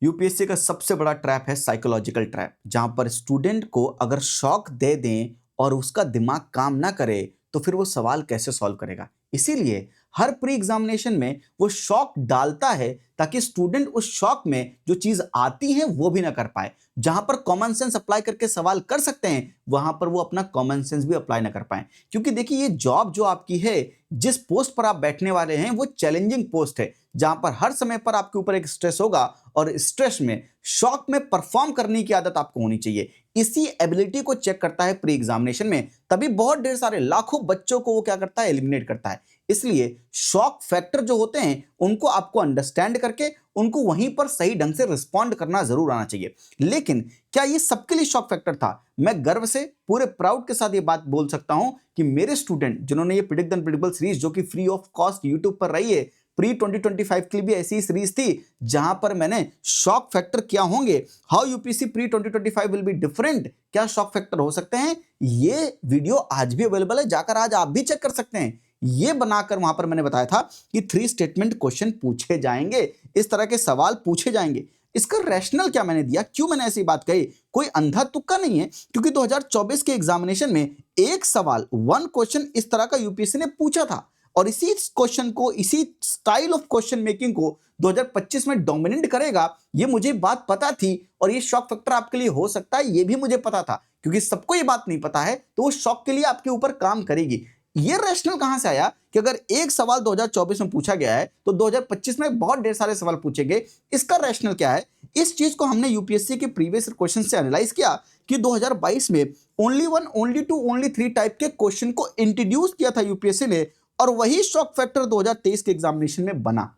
UPSC का सबसे बड़ा ट्रैप है साइकोलॉजिकल ट्रैप, जहां पर स्टूडेंट को अगर शॉक दे दें और उसका दिमाग काम ना करे तो फिर वो सवाल कैसे सॉल्व करेगा। इसीलिए हर प्री एग्जामिनेशन में वो शॉक डालता है ताकि स्टूडेंट उस शॉक में जो चीज आती है वो भी ना कर पाए। जहां पर कॉमन सेंस अप्लाई करके सवाल कर सकते हैं वहां पर वो अपना कॉमन सेंस भी अप्लाई ना कर पाए। क्योंकि देखिए, ये जॉब जो आपकी है, जिस पोस्ट पर आप बैठने वाले हैं वो चैलेंजिंग पोस्ट है, जहां पर हर समय पर आपके ऊपर एक स्ट्रेस होगा और स्ट्रेस में शॉक में परफॉर्म करने की आदत आपको होनी चाहिए। इसी एबिलिटी को चेक करता है प्री एग्जामिनेशन में, तभी बहुत ढेर सारे लाखों बच्चों को वो क्या करता है, एलिमिनेट करता है। इसलिए शॉक फैक्टर जो होते हैं उनको आपको अंडरस्टैंड करके उनको वहीं पर सही ढंग से रिस्पॉन्ड करना जरूर आना चाहिए। लेकिन क्या ये सबके लिए शॉक फैक्टर था? मैं गर्व से पूरे प्राउड के साथ ये बात बोल सकता हूं कि मेरे स्टूडेंट जिन्होंने ये प्रिडिक्ट द अनप्रेडिक्टेबल सीरीज, जो कि फ्री ऑफ कॉस्ट यूट्यूब पर रही है, प्री 2025 के लिए भी ऐसी सीरीज थी जहां पर मैंने शॉक फैक्टर क्या होंगे, how UPSC pre 2025 will be different, क्या शॉक फैक्टर हो सकते हैं, ये वीडियो आज भी अवेलेबल है, जाकर आज आप भी चेक कर सकते हैं। ये बनाकर वहां पर मैंने बताया था कि 3 स्टेटमेंट क्वेश्चन पूछे जाएंगे, इस तरह के सवाल पूछे जाएंगे। इसका रैशनल क्या मैंने दिया, क्यों मैंने ऐसी बात कही, कोई अंधा तुक्का नहीं है, क्योंकि 2024 के एग्जामिनेशन में एक सवाल, वन क्वेश्चन इस तरह का यूपीएससी ने पूछा था और इसी क्वेश्चन को, इसी स्टाइल ऑफ क्वेश्चन मेकिंग को 2025 में डोमिनेट करेगा, ये मुझे बात पता थी। और ये शॉक फैक्टर आपके लिए हो सकता है, ये भी मुझे पता था, क्योंकि सबको ये बात नहीं पता है तो वो शॉक के लिए आपके ऊपर काम करेगी। ये रैशनल कहां से आया कि अगर एक सवाल 2024 में पूछा गया है तो 2025 में बहुत ढेर सारे सवाल पूछेंगे। इसका रैशनल क्या है? इस चीज को हमने यूपीएससी के प्रीवियस क्वेश्चन से एनालाइज किया कि 2022 में only one, only two, only three type के क्वेश्चन को इंट्रोड्यूस किया था यूपीएससी ने, और वही शॉक फैक्टर 2023 के एग्जामिनेशन में बना।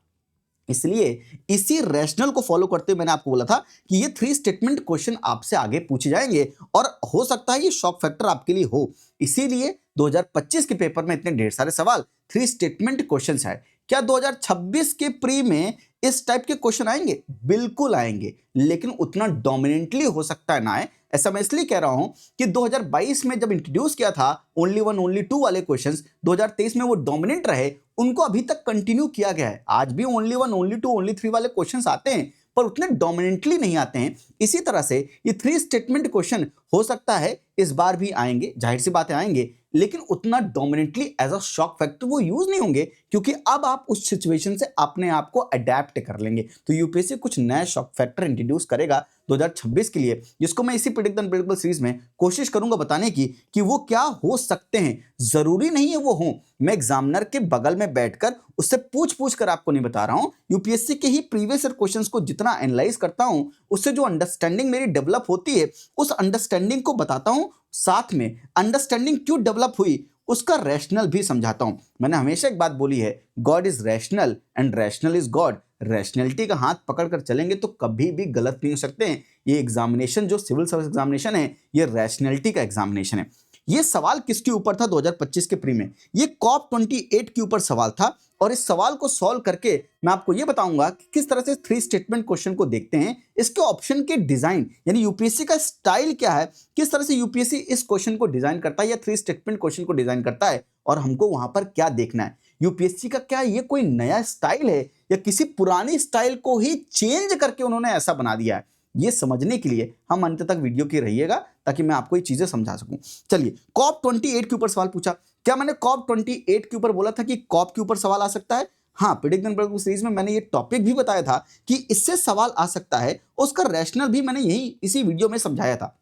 इसलिए इसी रैशनल को फॉलो करते हुए मैंने आपको बोला था कि ये 3 स्टेटमेंट क्वेश्चन आपसे आगे पूछे जाएंगे और हो सकता है ये शॉक फैक्टर आपके लिए हो। इसीलिए 2025 के पेपर में इतने ढेर सारे सवाल 3 स्टेटमेंट क्वेश्चंस है। क्या 2026 के प्री में इस टाइप के क्वेश्चन आएंगे? बिल्कुल आएंगे, लेकिन उतना डोमिनेंटली हो सकता है ना आए। ऐसा मैं इसलिए कह रहा हूं कि 2022 में जब इंट्रोड्यूस किया था ओनली वन, ओनली टू वाले क्वेश्चंस, 2023 में वो डोमिनेंट रहे, उनको अभी तक कंटिन्यू किया गया है। आज भी only one, only two, only three वाले क्वेश्चंस आते हैं, पर उतने डोमिनेंटली नहीं आते हैं। इसी तरह से ये 3 स्टेटमेंट क्वेश्चन हो सकता है इस बार भी आएंगे, जाहिर सी बातें आएंगे, लेकिन उतना dominantly as a shock factor वो यूज नहीं होंगे, क्योंकि अब आप उस सिचुएशन से अपने आप को अडेप्ट कर लेंगे। तो यूपीएससी कुछ नया शॉक फैक्टर इंट्रोड्यूस करेगा 2026 के लिए, जिसको मैं इसी प्रेडिक्ट द अनप्रेडिक्टेबल सीरीज में कोशिश करूंगा बताने की कि वो क्या हो सकते हैं। जरूरी नहीं है वो हो, मैं एग्जामिनर के बगल में बैठकर उससे पूछ पूछ कर आपको नहीं बता रहा हूं, यूपीएससी के ही प्रीवियस ईयर क्वेश्चंस को जितना एनालाइज करता हूं उससे जो अंडरस्टैंडिंग मेरी डेवलप होती है, उस अंडरस्टैंडिंग को बताता हूं, साथ में अंडरस्टैंडिंग क्यों डेवलप हुई उसका रैशनल भी समझाता हूं। मैंने हमेशा एक बात बोली है, God is rational and rational is God. Rationality का हाथ पकड़कर चलेंगे तो कभी भी गलत नहीं हो सकते हैं। ये एग्जामिनेशन जो सिविल सर्विस एग्जामिनेशन है, ये रैशनैलिटी का एग्जामिनेशन है। ये सवाल किसके ऊपर था 2025 के प्री में? ये कॉप 28 के ऊपर सवाल था, और इस सवाल को सॉल्व करके मैं आपको ये बताऊंगा कि किस तरह से 3 स्टेटमेंट क्वेश्चन को देखते हैं, इसके ऑप्शन के डिजाइन, यानी यूपीएससी का स्टाइल क्या है, किस तरह से यूपीएससी इस क्वेश्चन को डिजाइन करता है या 3 स्टेटमेंट क्वेश्चन को डिजाइन करता है, और हमको वहां पर क्या देखना है। यूपीएससी का क्या ये कोई नया स्टाइल है या किसी पुरानी स्टाइल को ही चेंज करके उन्होंने ऐसा बना दिया है? ये समझने के लिए हम अंत तक वीडियो के रहिएगा ताकि मैं आपको ये चीजें समझा सकूं। चलिए, कॉप 28 के ऊपर सवाल पूछा। क्या मैंने कॉप 28 के ऊपर बोला था कि कॉप के ऊपर सवाल आ सकता है? हाँ, प्रेडिक्ट द अनप्रेडिक्टेबल सीरीज में मैंने ये टॉपिक भी बताया था कि इससे सवाल आ सकता है, उसका रैशनल भी मैंने यही इसी वीडियो में समझाया था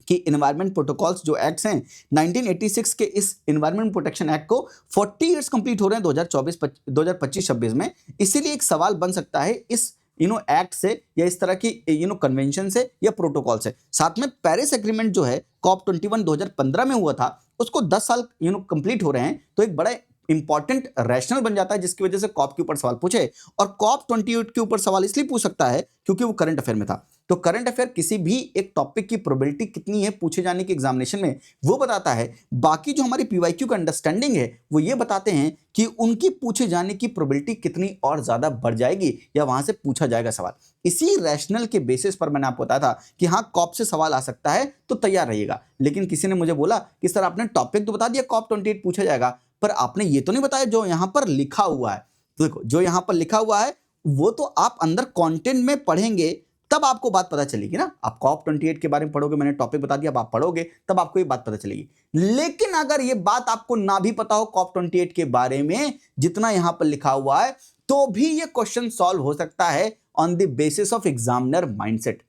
कि इन्वायरमेंट प्रोटोकॉल्स जो एक्ट्स हैं 1986 के, इस इन्वायरमेंट प्रोटेक्शन एक्ट को 40 इयर्स कंप्लीट हो रहे हैं 2025-26 में। इसीलिए एक सवाल बन सकता है इस एक्ट से या इस तरह की कन्वेंशन से या प्रोटोकॉल से। साथ में पेरिस एग्रीमेंट जो है कॉप 21 2015 में हुआ था, उसको 10 साल कंप्लीट हो रहे हैं, तो एक बड़ा इंपॉर्टेंट रैशनल बन जाता है जिसकी वजह से कॉप के ऊपर सवाल पूछे। और कॉप 28 के ऊपर सवाल इसलिए पूछ सकता है क्योंकि वो करंट अफेयर में था। तो करंट अफेयर किसी भी एक टॉपिक की प्रोबेबिलिटी कितनी है पूछे जाने के एग्जामिनेशन में, वो बताता है। बाकी जो हमारी पीवाईक्यू का अंडरस्टैंडिंग है वो ये बताते हैं कि उनकी पूछे जाने की प्रोबेबिलिटी कितनी और ज्यादा बढ़ जाएगी या वहां से पूछा जाएगा सवाल। इसी रैशनल के बेसिस पर मैंने आपको बताया था कि हाँ, कॉप से सवाल आ सकता है तो तैयार रहिएगा। लेकिन किसी ने मुझे बोला कि सर आपने टॉपिक तो बता दिया कॉप 28 पूछा जाएगा, पर आपने ये तो नहीं बताया जो यहां पर लिखा हुआ है। तो देखो, जो यहां पर लिखा हुआ है वो तो आप अंदर कंटेंट में पढ़ेंगे तब आपको बात पता चलेगी ना। आप कॉप 28 के बारे में पढ़ोगे, मैंने टॉपिक बता दिया, अब आप पढ़ोगे तब आपको ये बात पता चलेगी। लेकिन अगर ये बात आपको ना भी पता हो कॉप 28 के बारे में, जितना यहां पर लिखा हुआ है, तो भी ये क्वेश्चन सॉल्व हो सकता है on the basis of examiner mindset.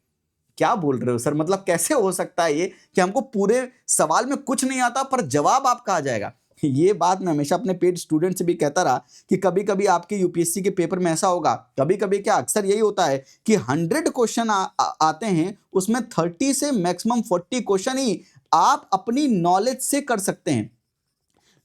क्या बोल रहे हो सर, मतलब कैसे हो सकता है ये कि हमको पूरे सवाल में कुछ नहीं आता पर जवाब आपका आ जाएगा। ये बात मैं हमेशा अपने पेड स्टूडेंट से भी कहता रहा कि कभी कभी आपके यूपीएससी के पेपर में ऐसा होगा, कभी कभी क्या अक्सर यही होता है कि 100 क्वेश्चन आते हैं, उसमें 30 से मैक्सिमम 40 क्वेश्चन ही आप अपनी नॉलेज से कर सकते हैं।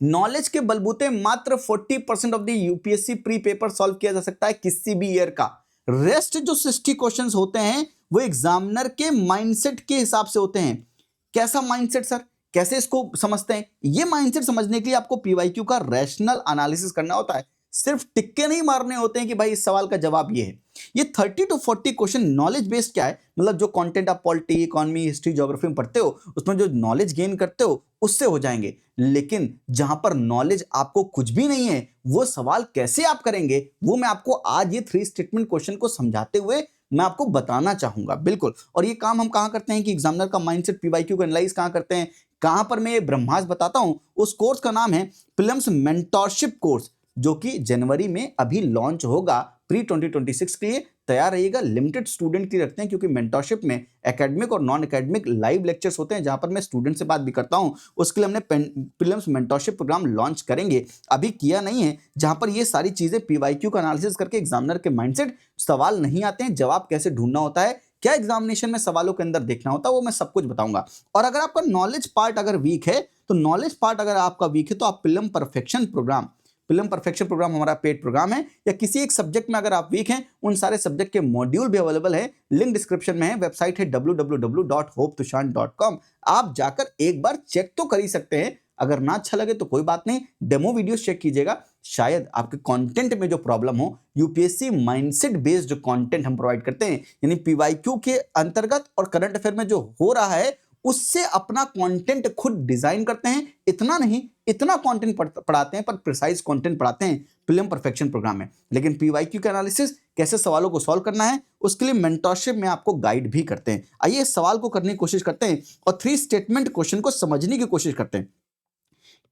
नॉलेज के बलबूते मात्र 40% of the UPSC pre paper solve किया जा सकता है किसी भी ईयर का। रेस्ट जो 60 क्वेश्चंस होते हैं वो एग्जामिनर के माइंडसेट के हिसाब से होते हैं। कैसा माइंडसेट सर, कैसे इसको समझते हैं? ये माइंडसेट समझने के लिए आपको पीवाईक्यू का रैशनल एनालिसिस करना होता है, सिर्फ टिक्के नहीं मारने होते हैं कि भाई इस सवाल का जवाब ये है। ये 30 to 40 क्वेश्चन नॉलेज बेस्ड क्या है, मतलब जो कंटेंट आप पॉलिटी, इकोनॉमी, हिस्ट्री, ज्योग्राफी में पढ़ते हो, उसमें जो नॉलेज गेन करते हो उससे हो जाएंगे। लेकिन जहां पर नॉलेज आपको कुछ भी नहीं है, वो सवाल कैसे आप करेंगे, वो मैं आपको आज ये 3 स्टेटमेंट क्वेश्चन को समझाते हुए मैं आपको बताना चाहूंगा। बिल्कुल। और ये काम हम कहां करते हैं कि एग्जामिनर का माइंडसेट पीवाईक्यू को एनालाइज कहां करते हैं, कहां पर मैं ये ब्रह्मास्त्र बताता हूं। उस कोर्स का नाम है प्रीलिम्स मेंटरशिप कोर्स, जो कि जनवरी में अभी लॉन्च होगा। प्री 2026 के लिए तैयार रहिएगा। लिमिटेड स्टूडेंट की रखते हैं क्योंकि मेंटरशिप में एकेडमिक और नॉन एकेडमिक लाइव लेक्चर्स होते हैं, जहां पर मैं स्टूडेंट से बात भी करता हूं। उसके लिए हमने प्रीलिम्स मेंटरशिप प्रोग्राम लॉन्च करेंगे, अभी किया नहीं है, जहां पर ये सारी चीजें पीवाईक्यू का एनालिसिस करके एग्जामिनर के माइंडसेट, सवाल नहीं आते हैं, जवाब कैसे ढूंढना होता है, क्या एग्जामिनेशन में सवालों के अंदर देखना होता है, वो मैं सब कुछ बताऊंगा। और अगर आपका नॉलेज पार्ट अगर वीक है, तो नॉलेज पार्ट अगर आपका वीक है तो आप prelim perfection programme, prelim perfection programme हमारा पेड प्रोग्राम है, या किसी एक सब्जेक्ट में अगर आप वीक हैं, उन सारे सब्जेक्ट के मॉड्यूल भी अवेलेबल है, लिंक डिस्क्रिप्शन में है, वेबसाइट है www.hopetushan.com। आप जाकर एक बार चेक तो कर ही सकते हैं, अगर ना अच्छा लगे तो कोई बात नहीं, डेमो वीडियो चेक कीजिएगा। शायद आपके कंटेंट में जो प्रॉब्लम हो, यूपीएससी माइंडसेट बेस्ड जो कंटेंट हम प्रोवाइड करते हैं, यानी पीवाईक्यू के अंतर्गत और करंट अफेयर में जो हो रहा है, उससे अपना कंटेंट खुद डिजाइन करते हैं। इतना नहीं, इतना कंटेंट पढ़ाते हैं, पर प्रिसाइज कंटेंट पढ़ाते हैं प्रीलिम परफेक्शन प्रोग्राम में। लेकिन पीवाईक्यू का एनालिसिस, कैसे सवालों को सॉल्व करना है, उसके लिए मेंटरशिप में आपको गाइड भी करते हैं। आइए इस सवाल को करने की कोशिश करते हैं और 3 स्टेटमेंट क्वेश्चन को समझने की कोशिश करते हैं।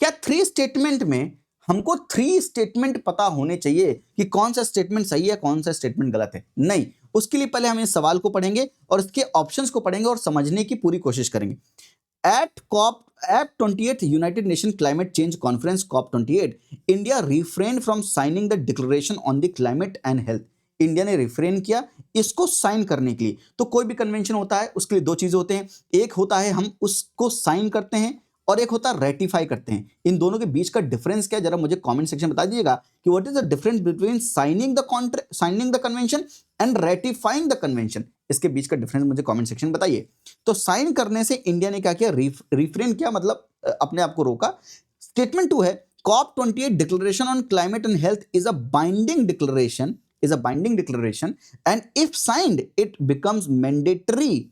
क्या 3 स्टेटमेंट में हमको 3 स्टेटमेंट पता होने चाहिए कि कौन सा स्टेटमेंट सही है, कौन सा स्टेटमेंट गलत है? नहीं, उसके लिए पहले हम इस सवाल को पढ़ेंगे और इसके ऑप्शंस को पढ़ेंगे और समझने की पूरी कोशिश करेंगे। At 28th United Nation climate change conference COP 28, India refrain from signing the declaration on the climate and health. India ने रिफ्रेन किया इसको साइन करने के लिए। तो कोई भी कन्वेंशन होता है, उसके लिए 2 चीजें होते हैं, एक होता है हम उसको साइन करते हैं और एक होता है रेटिफाई करते हैं। इन दोनों के बीच का डिफरेंस क्या है, जरा मुझे कमेंट सेक्शन में बता दीजिएगा कि what is the difference between signing the convention and ratifying the convention. इसके बीच का डिफरेंस मुझे कमेंट सेक्शन में बताइए। तो साइन करने से इंडिया ने क्या किया, रिफ्रेन किया, मतलब अपने आप को रोका। स्टेटमेंट 2 है, COP 28 declaration on climate and health is a binding declaration, and if signed it becomes mandatory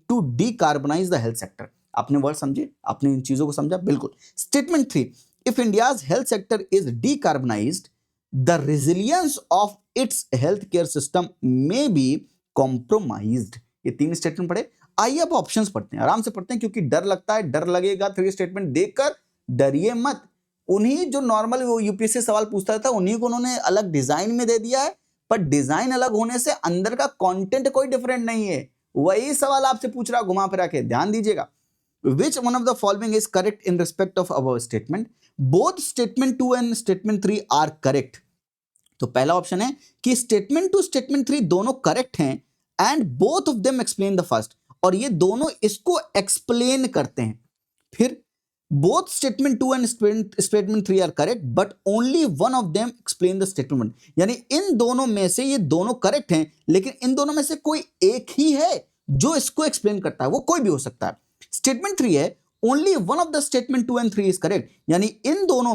to decarbonize the health sector। आपने वर्ड समझे, आपने इन चीजों को समझा? बिल्कुल। Statement 3, if India's health sector is decarbonized, the resilience of its healthcare system may be compromised। ये 3 statement पढ़े। आइए अब ऑप्शंस पढ़ते हैं, आराम से पढ़ते हैं, क्योंकि डर लगता है, डर लगेगा 3 स्टेटमेंट देखकर, डरिए मत। उन्हीं जो नॉर्मल वो यूपीएससी सवाल पूछता था, उन्हीं को उन्होंने अलग डिजाइन में दे दिया है, पर डिजाइन अलग होने से अंदर का कंटेंट कोई डिफरेंट नहीं है। वही सवाल आपसे पूछ रहा घुमा फिरा के। ध्यान दीजिएगा, which one of the following is correct in respect of our statement? Both statement 2 and statement 3 are correct। तो पहला ऑप्शन है कि स्टेटमेंट 2 स्टेटमेंट 3 दोनों करेक्ट हैं, and both of them explain the first, और ये दोनों इसको एक्सप्लेन करते हैं। फिर both statement 2 and statement 3 are correct but only one of them explain the statement 1। यानी इन दोनों में से ये दोनों करेक्ट हैं, लेकिन इन दोनों में से कोई एक ही है जो इसको एक्सप्लेन करता है, वो कोई भी हो सकता है। स्टेटमेंट 3 है, only one of the statement 2 and 3 is correct, यानी इन दोनों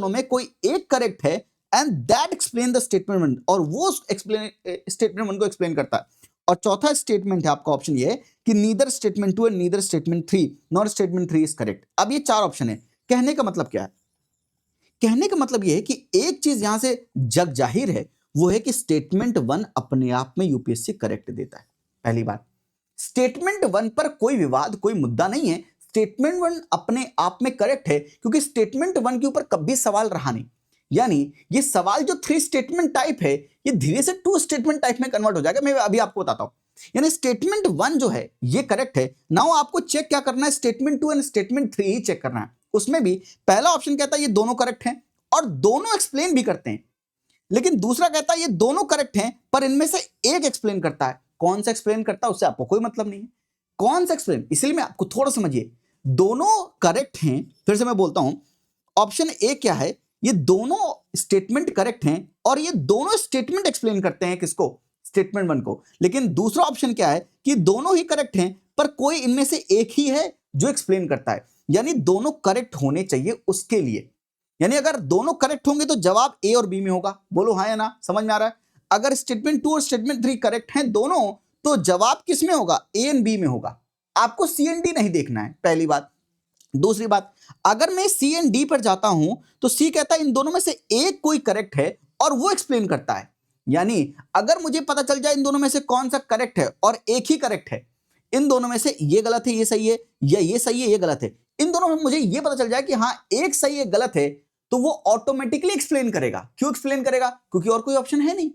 में कोई एक करेक्ट है, and that explain the statement 1, और वो स्टेटमेंट 1 को एक्सप्लेन करता है। और चौथा स्टेटमेंट है आपका ऑप्शन ये है कि neither statement 2 and neither statement 3 not statement 3 is correct. अब ये 4 ऑप्शन है। कहने का मतलब क्या है? कहने का मतलब ये है कि एक चीज यहां से जग जाहिर है, वो है कि स्टेटमेंट 1 अपने आप में यूपीएससी करेक्ट देता है। पहली बात, स्टेटमेंट 1 पर कोई विवाद, कोई मुद्दा नहीं है। स्टेटमेंट 1 अपने आप में करेक्ट है क्योंकि स्टेटमेंट 1 के ऊपर कभी सवाल रहा नहीं। यानी ये सवाल जो 3 स्टेटमेंट टाइप है, ये धीरे से 2 स्टेटमेंट टाइप में कन्वर्ट हो जाएगा। मैं अभी आपको बताता हूं। यानी स्टेटमेंट 1 जो है ये करेक्ट है। नाउ आपको चेक क्या करना है, स्टेटमेंट 2 एंड स्टेटमेंट 3 ही चेक करना है। उसमें भी पहला ऑप्शन कहता है ये दोनों करेक्ट हैं और दोनों एक्सप्लेन भी करते हैं, लेकिन दूसरा कहता है ये दोनों करेक्ट हैं पर इनमें से एक एक्सप्लेन करता है। कौन सा एक्सप्लेन करता है उससे आपको कोई मतलब नहीं है। कौन सा एक्सप्लेन, इसलिए मैं आपको थोड़ा समझिए। दोनों करेक्ट हैं, फिर से मैं बोलता हूं, ऑप्शन ए क्या है, ये दोनों स्टेटमेंट करेक्ट हैं और ये दोनों स्टेटमेंट एक्सप्लेन करते हैं किसको, स्टेटमेंट 1 को। लेकिन दूसरा ऑप्शन क्या है कि दोनों ही करेक्ट हैं पर कोई इनमें से एक ही है जो एक्सप्लेन करता है। यानी दोनों करेक्ट होने चाहिए उसके लिए। यानी अगर दोनों करेक्ट होंगे तो जवाब ए और बी में होगा। बोलो हाँ या ना, समझ में आ रहा है? अगर स्टेटमेंट 2 और स्टेटमेंट 3 करेक्ट हैं दोनों, तो जवाब किस में होगा, ए एंड बी में होगा। आपको सी एंड डी नहीं देखना है, पहली बात। दूसरी बात, अगर मैं सी एंड डी पर जाता हूं तो सी कहता है इन दोनों में से एक कोई करेक्ट है और वो एक्सप्लेन करता है। यानी अगर मुझे पता चल जाए इन दोनों में से कौन सा करेक्ट है और एक ही करेक्ट है, इन दोनों में से ये गलत है ये सही है, या ये सही है ये गलत है, इन दोनों में मुझे ये पता चल जाए कि हाँ एक सही है गलत है, तो वो ऑटोमेटिकली एक्सप्लेन करेगा। क्यों एक्सप्लेन करेगा? क्योंकि और कोई ऑप्शन है नहीं।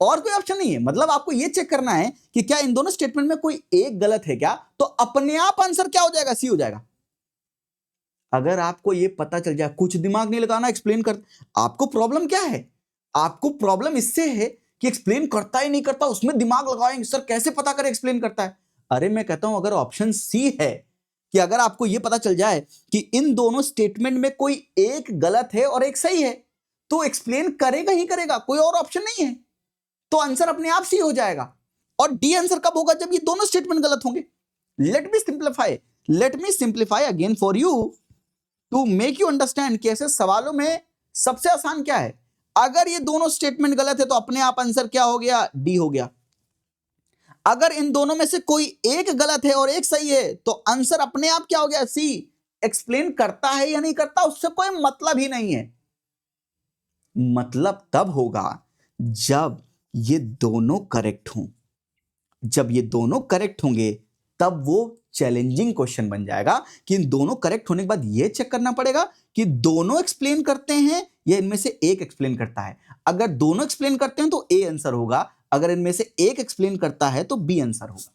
और कोई ऑप्शन नहीं है। मतलब आपको ये चेक करना है कि क्या इन दोनों स्टेटमेंट में कोई एक गलत है क्या, तो अपने आप आंसर क्या हो जाएगा, सी हो जाएगा। अगर आपको ये पता चल जाए, कुछ दिमाग नहीं लगाना, एक्सप्लेन कर। आपको प्रॉब्लम क्या है? आपको प्रॉब्लम इससे है कि एक्सप्लेन करता ही नहीं करता, उसमें दिमाग लगाएंगे सर कैसे पता करें एक्सप्लेन करता है। अरे मैं कहता हूं अगर ऑप्शन सी है कि अगर आपको यह पता चल जाए कि इन दोनों स्टेटमेंट में कोई एक गलत है और एक सही है, तो एक्सप्लेन करेगा ही करेगा, कोई और ऑप्शन नहीं है, तो आंसर अपने आप सी हो जाएगा। और डी आंसर कब होगा? जब ये दोनों स्टेटमेंट गलत होंगे। Let me simplify again for you to make you understand कि ऐसे सवालों में सबसे आसान क्या है। अगर ये दोनों स्टेटमेंट गलत है तो अपने आप आंसर क्या हो गया, डी हो गया। अगर इन दोनों में से कोई एक गलत है और एक सही है तो आंसर अपने आप क्या हो गया, सी। एक्सप्लेन करता है या नहीं करता उससे कोई मतलब ही नहीं है। मतलब तब होगा जब ये दोनों करेक्ट हों। जब ये दोनों करेक्ट होंगे तब वो चैलेंजिंग क्वेश्चन बन जाएगा कि इन दोनों करेक्ट होने के बाद ये चेक करना पड़ेगा कि दोनों एक्सप्लेन करते हैं या इनमें से एक एक्सप्लेन करता है। अगर दोनों एक्सप्लेन करते हैं तो ए आंसर होगा, अगर इनमें से एक एक्सप्लेन करता है तो बी आंसर होगा।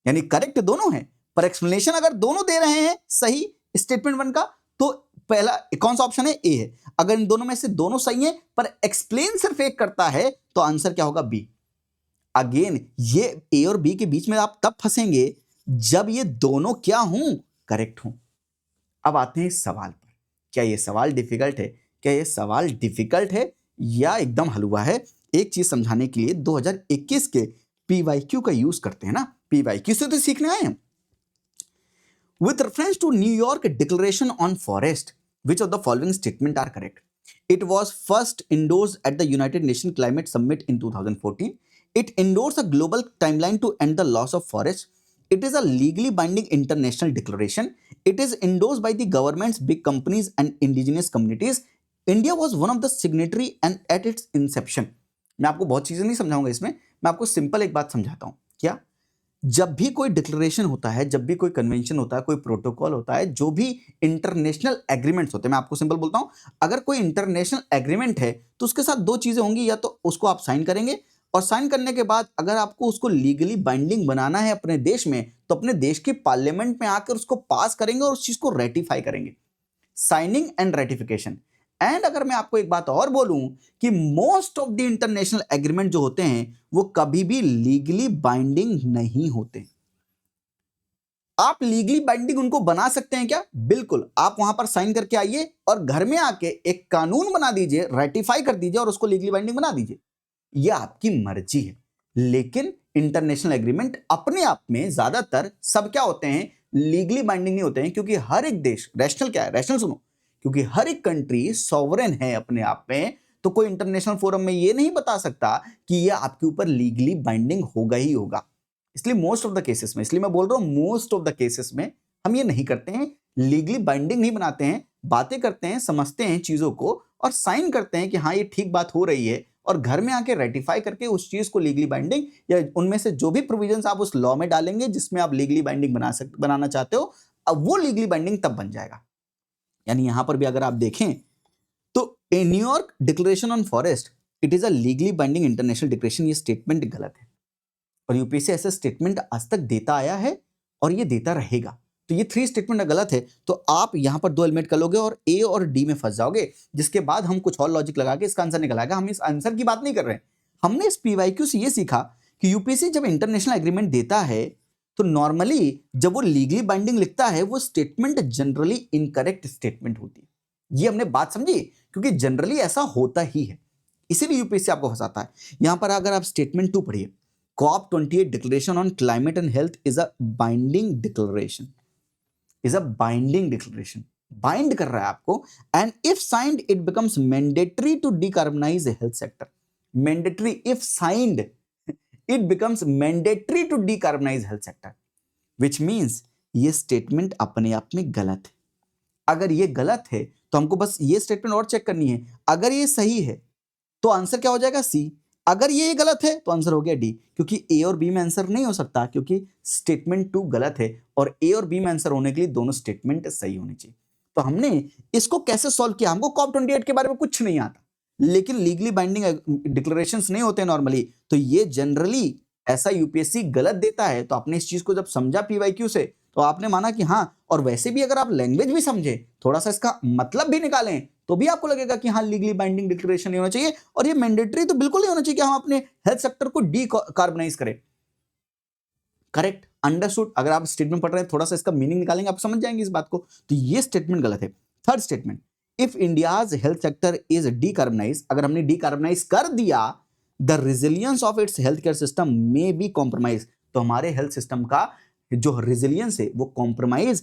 यानी करेक्ट दोनों है पर एक्सप्लेनेशन अगर दोनों दे रहे हैं सही स्टेटमेंट 1 का, तो पहला कौन सा ऑप्शन है, ए है। अगर इन दोनों में से दोनों सही हैं पर एक्सप्लेन सिर्फ एक करता है तो आंसर क्या होगा, बी। अगेन ये ए और बी के बीच में आप तब फंसेंगे जब ये दोनों क्या हों, करेक्ट हों। अब आते हैं इस सवाल पर। क्या ये सवाल डिफिकल्ट है? क्या ये सवाल डिफिकल्ट है या एकदम हलवा है? एक चीज समझाने के लिए 2021 के पीवाईक्यू का यूज करते हैं ना। पीवाईक्यू से तो सीखने आए हैं। With reference to New York Declaration on Forest, which of the following statement are correct? It was first endorsed at the United Nations Climate Summit in 2014. It endorsed a global timeline to end the loss of forests. It is a legally binding international declaration. It is endorsed by the governments, big companies, and indigenous communities. India was one of the signatory and at its inception. मैं आपको बहुत चीजें नहीं समझाऊंगा इसमें, मैं आपको simple एक बात समझाता हूं। क्या? जब भी कोई डिक्लेरेशन होता है, जब भी कोई कन्वेंशन होता है, कोई प्रोटोकॉल होता है, जो भी इंटरनेशनल एग्रीमेंट्स होते हैं, मैं आपको सिंपल बोलता हूं, अगर कोई इंटरनेशनल एग्रीमेंट है तो उसके साथ दो चीजें होंगी, या तो उसको आप साइन करेंगे और साइन करने के बाद अगर आपको उसको लीगली बाइंडिंग बनाना है अपने देश में, तो अपने देश के पार्लियामेंट में आकर उसको पास करेंगे और उस चीज को रेटिफाई करेंगे। Signing and ratification. एंड अगर मैं आपको एक बात और बोलूं कि most of the international agreement जो होते हैं वो कभी भी लीगली बाइंडिंग नहीं होते। आप लीगली बाइंडिंग उनको बना सकते हैं क्या? बिल्कुल। आप वहां पर साइन करके आइए और घर में आके एक कानून बना दीजिए, रेटिफाई कर दीजिए और उसको लीगली बाइंडिंग बना दीजिए। यह आपकी मर्जी है। लेकिन इंटरनेशनल एग्रीमेंट अपने आप में ज्यादातर सब क्या होते हैं, लीगली बाइंडिंग नहीं होते हैं, क्योंकि हर एक देश रैशनल क्या है, रैशनल सुनो, क्योंकि हर एक कंट्री सॉवरेन है अपने आप में, तो कोई इंटरनेशनल फोरम में ये नहीं बता सकता कि ये आपके ऊपर लीगली बाइंडिंग होगा ही होगा। इसलिए मोस्ट ऑफ द केसेस में, इसलिए मैं बोल रहा हूं मोस्ट ऑफ द केसेस में हम ये नहीं करते हैं, लीगली बाइंडिंग नहीं बनाते हैं, बातें करते हैं, समझते हैं चीजों को और साइन करते हैं कि हाँ ये ठीक बात हो रही है और घर में आके रेटिफाई करके उस चीज को लीगली बाइंडिंग या उनमें से जो भी प्रोविजंस आप उस लॉ में डालेंगे जिसमें आप लीगली बाइंडिंग बनाना चाहते हो, अब वो लीगली बाइंडिंग तब बन जाएगा। यानी यहां पर भी अगर आप देखें तो New York declaration on forest it is a legally binding international declaration, ये स्टेटमेंट गलत है और यूपीएससी ऐसे स्टेटमेंट आज तक देता आया है और ये देता रहेगा। तो ये 3 स्टेटमेंट गलत है, तो आप यहां पर 2 एलिमिनेट कर लोगे और ए और डी में फंस जाओगे, जिसके बाद हम कुछ और लॉजिक लगा के इसका आंसर निकलाएगा। हम इस आंसर की बात नहीं कर रहे हैं, हमने इस पीवाईक्यू से ये सीखा कि यूपीएससी जब इंटरनेशनल एग्रीमेंट देता है तो नॉर्मली जब वो लीगली बाइंडिंग लिखता है वो स्टेटमेंट जनरली इनकरेक्ट स्टेटमेंट होती है। ये हमने बात समझी, क्योंकि जनरली ऐसा होता ही है, इसीलिए यूपीएससी आपको फंसाता है। यहां पर अगर आप स्टेटमेंट 2 पढ़िए, COP28 declaration on climate and health is a binding declaration, is a binding declaration, bind कर रहा है आपको, and if signed it becomes mandatory to decarbonize health sector. Mandatory, if signed it becomes mandatory to decarbonize health sector, which means ये statement अपने आप में गलत है। अगर ये गलत है तो हमको बस ये स्टेटमेंट और चेक करनी है, अगर ये सही है तो आंसर क्या हो जाएगा सी, अगर ये गलत है तो आंसर हो गया डी, क्योंकि ए और बी में आंसर नहीं हो सकता, क्योंकि स्टेटमेंट 2 गलत है और ए और बी में आंसर होने के लिए दोनों स्टेटमेंट सही होने चाहिए। तो हमने इसको कैसे सॉल्व किया, हमको COP28 के बारे में कुछ नहीं आता, लेकिन लीगली बाइंडिंग डिक्लेरेशंस नहीं होते नॉर्मली, तो ये जनरली ऐसा यूपीएससी गलत देता है। तो आपने इस चीज को जब समझा पीवाईक्यू से तो आपने माना कि हाँ, और वैसे भी अगर आप लैंग्वेज भी समझे, थोड़ा सा इसका मतलब भी निकालें, तो भी आपको लगेगा कि हाँ लीगली बाइंडिंग डिक्लेरेशन नहीं होना चाहिए और ये मैंडेटरी तो बिल्कुल नहीं होना चाहिए कि हम अपने हेल्थ सेक्टर को डीकार्बनाइज करें। Correct, understood. अगर आप स्टेटमेंट पढ़ रहे हैं, थोड़ा सा इसका मीनिंग निकालेंगे, आप समझ जाएंगे इस बात को। तो ये स्टेटमेंट गलत है। Third statement, if India's health sector is decarbonise, अगर हमने डीकार्बनाइज कर दिया, the resilience of its health care system may be compromise, तो हमारे हेल्थ सिस्टम का जो रेजिलियंस है वो कॉम्प्रोमाइज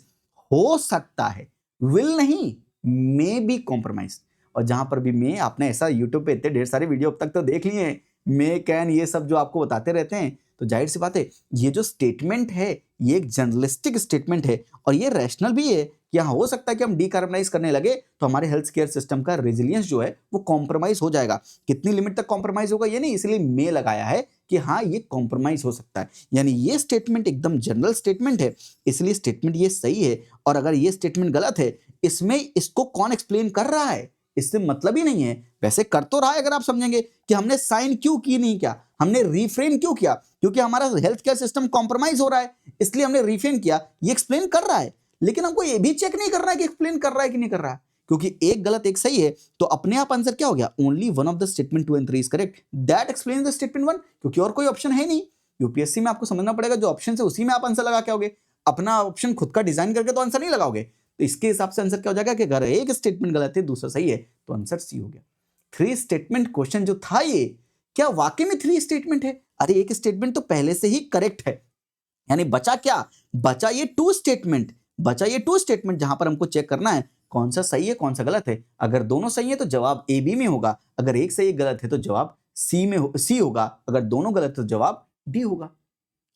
हो सकता है, विल नहीं, मे बी कॉम्प्रोमाइज। और जहां पर भी मैं, आपने ऐसा यूट्यूब पे इतने ढेर सारे वीडियो अब तक तो देख लिए हैं, मे कैन ये सब जो आपको बताते रहते हैं, तो जाहिर सी बात है ये जो स्टेटमेंट है ये एक जर्नलिस्टिक स्टेटमेंट है और ये रैशनल भी है कि हाँ हो सकता है कि हम डीकार्बनाइज करने लगे तो हमारे हेल्थ केयर सिस्टम का रेजिलियंस जो है वो कॉम्प्रोमाइज हो जाएगा। कितनी लिमिट तक कॉम्प्रोमाइज होगा ये नहीं, इसलिए मे लगाया है कि हाँ ये कॉम्प्रोमाइज हो सकता है। यानी ये स्टेटमेंट एकदम जनरल स्टेटमेंट है, इसलिए स्टेटमेंट ये सही है। और अगर ये स्टेटमेंट गलत है, इसमें इसको कौन एक्सप्लेन कर रहा है, इससे मतलब ही नहीं है। वैसे कर तो रहा है, अगर आप समझेंगे कि हमने साइन क्यों की नहीं किया, हमने रिफ्रेन क्यों किया, क्योंकि हमारा हेल्थ केयर सिस्टम कॉम्प्रोमाइज हो रहा है इसलिए हमने रिफ्रेन किया, ये एक्सप्लेन कर रहा है। लेकिन हमको ये भी चेक नहीं करना है कि एक्सप्लेन कर रहा है कि नहीं कर रहा है, क्योंकि एक गलत एक सही है तो अपने आप आंसर क्या हो गया, only one of the statement 2 and 3 is correct, that explains the statement 1, क्योंकि और कोई ऑप्शन है नहीं। यूपीएससी में आपको समझना पड़ेगा जो ऑप्शन है उसी में आप आंसर लगा के आओगे, अपना ऑप्शन खुद का डिजाइन करके तो आंसर नहीं लगाओगे। तो इसके हिसाब से आंसर क्या हो जाएगा कि अगर एक स्टेटमेंट गलत है दूसरा सही है तो आंसर सी हो गया। 3 स्टेटमेंट क्वेश्चन जो था ये, क्या वाकई में 3 स्टेटमेंट है? अरे एक स्टेटमेंट तो पहले से ही करेक्ट है, यानी बचा क्या, बचा ये 2 स्टेटमेंट, बचा ये 2 स्टेटमेंट जहां पर हमको चेक करना है कौन सा सही है कौन सा गलत है। अगर दोनों सही है तो जवाब ए बी में होगा, अगर एक सही गलत है तो जवाब सी होगा, अगर दोनों गलत है तो जवाब डी होगा।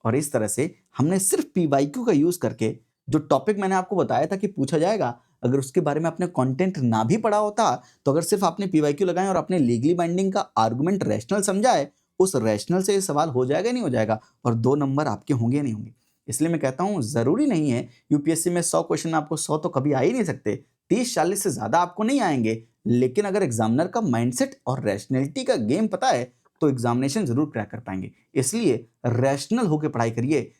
और इस तरह से हमने सिर्फ पीवाईक्यू का यूज करके जो टॉपिक मैंने आपको बताया था कि पूछा जाएगा, अगर उसके बारे में आपने कंटेंट ना भी पढ़ा होता तो अगर सिर्फ आपने पीवाईक्यू लगाए और आपने लीगली बाइंडिंग का आर्गुमेंट रैशनल समझा है, उस रैशनल से सवाल हो जाएगा नहीं हो जाएगा और 2 नंबर आपके होंगे नहीं होंगे। इसलिए मैं कहता हूं जरूरी नहीं है यूपीएससी में 100 क्वेश्चन आपको 100 तो कभी आ ही नहीं सकते, 30-40 से ज्यादा आपको नहीं आएंगे, लेकिन अगर एग्जामिनर का माइंडसेट और रैशनैलिटी का गेम पता है तो एग्जामिनेशन जरूर क्रैक कर पाएंगे। इसलिए रैशनल होकर पढ़ाई करिए।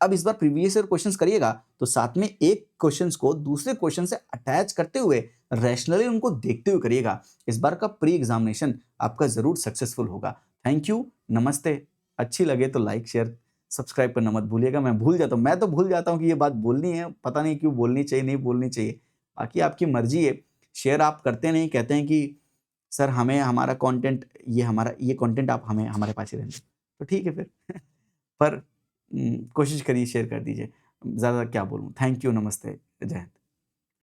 अब इस बार प्रीवियस ईयर क्वेश्चंस करिएगा तो साथ में एक क्वेश्चंस को दूसरे क्वेश्चन से अटैच करते हुए रैशनली उनको देखते हुए करिएगा। इस बार का प्री एग्जामिनेशन आपका जरूर सक्सेसफुल होगा। थैंक यू, नमस्ते। अच्छी लगे तो लाइक शेयर सब्सक्राइब करना मत भूलिएगा। मैं भूल जाता हूँ, मैं तो भूल जाता हूँ कि ये बात बोलनी है, पता नहीं क्यों बोलनी चाहिए नहीं बोलनी चाहिए, बाकी आपकी मर्जी है। शेयर आप करते नहीं, कहते हैं कि सर हमें हमारा कंटेंट ये कंटेंट आप हमें हमारे पास ही रहने दो, तो ठीक है फिर पर कोशिश करिए शेयर कर दीजिए, ज़्यादा क्या बोलूँ। थैंक यू, नमस्ते, जय हिंद।